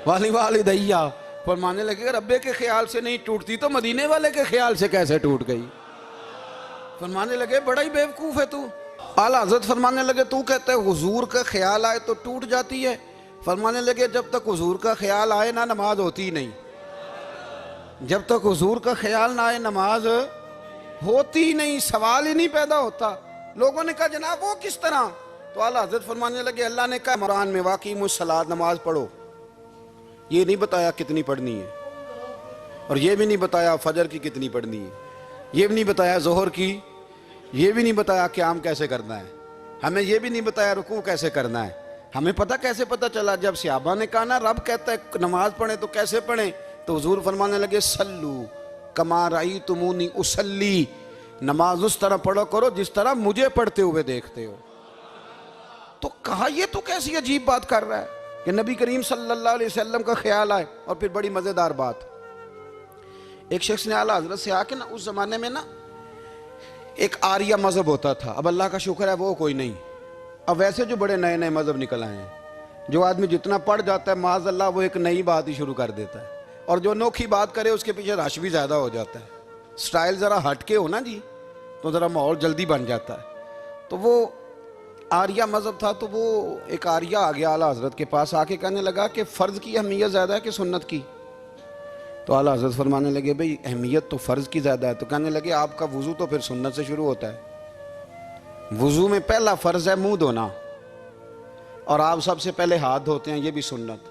वाली वाली दैया। फरमाने लगे अगर अब्बे के ख्याल से नहीं टूटती तो मदीने वाले के ख्याल से कैसे टूट गई। फरमाने लगे बड़ा ही बेवकूफ है तू। आला हज़रत फरमाने लगे तू कहते है हुजूर का ख्याल आए तो टूट जाती है। फरमाने लगे जब तक हुजूर का ख्याल आए ना नमाज होती ही नहीं। जब तक हुजूर का ख्याल ना आए नमाज होती ही नहीं, सवाल ही नहीं पैदा होता। लोगों ने कहा जनाब वो किस तरह? तो आला हज़रत फरमाने लगे अल्लाह ने कहा कुरान में वाकई मुस्सलात नमाज पढ़ो, ये नहीं बताया कितनी पढ़नी है, और ये भी नहीं बताया फजर की कितनी पढ़नी है, ये भी नहीं बताया जोहर की, ये भी नहीं बताया क़याम कैसे करना है, हमें ये भी नहीं बताया रुकू कैसे करना है। हमें पता कैसे पता चला? जब सहाबा ने कहा ना रब कहता है नमाज पढ़े तो कैसे पढ़े, तो हुजूर फरमाने लगे सल्लू कमा रअयतुमूनी उसल्ली, नमाज उस तरह पढ़ो करो जिस तरह मुझे पढ़ते हुए देखते हो। तो कहा ये तो कैसी अजीब बात कर रहा है कि नबी करीम सल्लल्लाहु अलैहि वसल्लम का ख्याल आए। और फिर बड़ी मजेदार बात, एक शख्स ने आला हजरत से आके ना, उस जमाने में ना एक आर्या मजहब होता था, अब अल्लाह का शुक्र है वो कोई नहीं। अब वैसे जो बड़े नए नए मजहब निकल आए हैं, जो आदमी जितना पढ़ जाता है माज़ अल्लाह वो एक नई बात ही शुरू कर देता है, और जो अनोखी बात करे उसके पीछे रश भी ज़्यादा हो जाता है। स्टाइल ज़रा हट के हो ना जी तो ज़रा माहौल जल्दी बन जाता है। तो वो आर्या मज़हब था, तो वो एक आर्या आ गया आला हज़रत के पास, आके कहने लगा कि फ़र्ज़ की अहमियत ज़्यादा है कि सुन्नत की? तो आला हज़रत फरमाने लगे भाई अहमियत तो फ़र्ज़ की ज़्यादा है। तो कहने लगे आपका वज़ू तो फिर सुन्नत से शुरू होता है। वज़ू में पहला फ़र्ज़ है मुँह धोना, और आप सबसे पहले हाथ धोते हैं, ये भी सुन्नत।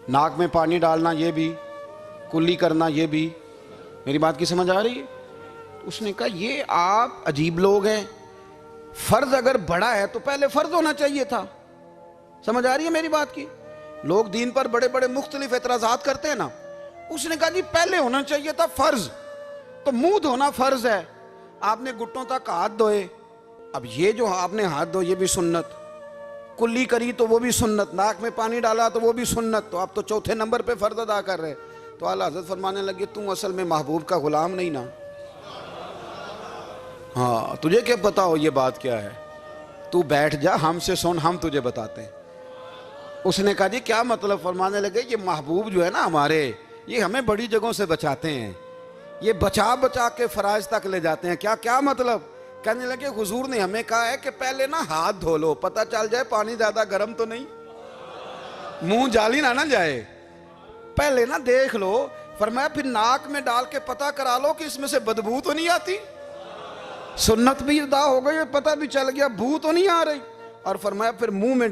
नाक में पानी डालना ये भी, कुल्ली करना ये भी। मेरी बात की समझ आ रही है? उसने कहा ये आप अजीब लोग हैं, फ़र्ज़ अगर बड़ा है तो पहले फ़र्ज़ होना चाहिए था। समझ आ रही है मेरी बात की? लोग दीन पर बड़े बड़े मुख्तलिफ एतराज़ात करते हैं ना। उसने कहा जी पहले होना चाहिए था फ़र्ज़, तो मुंह धोना फ़र्ज़ है, आपने घुटनों तक हाथ धोए, अब ये जो आपने हाथ धोए ये भी सुन्नत, कुल्ली करी तो वो भी सुन्नत, नाक में पानी डाला तो वो भी सुन्नत, तो आप तो चौथे नंबर पे फ़र्ज़ अदा कर रहे। तो आला हज़रत फरमाने लगे तू असल में महबूब का ग़ुलाम नहीं ना। हाँ तुझे क्या पता हो ये बात क्या है, तू बैठ जा हमसे सुन, हम तुझे बताते हैं। उसने कहा जी क्या मतलब? फरमाने लगे ये महबूब जो है ना हमारे, ये हमें बड़ी जगहों से बचाते हैं, ये बचा बचा के फ़राइज़ तक ले जाते हैं। क्या क्या मतलब? कहने लगे हुजूर ने हमें कहा है कि पहले ना हाथ धो लो, पता चल जाए पानी ज़्यादा गर्म तो नहीं, मुंह जाली ना जाए, पहले ना देख लो। फरमाया फिर नाक में डाल के पता करा लो कि इसमें से बदबू तो नहीं आती, सुन्नत भी अदा हो गई, पता भी चल गया बू तो नहीं आ रही। और फरमाया फिर मुंह में डाल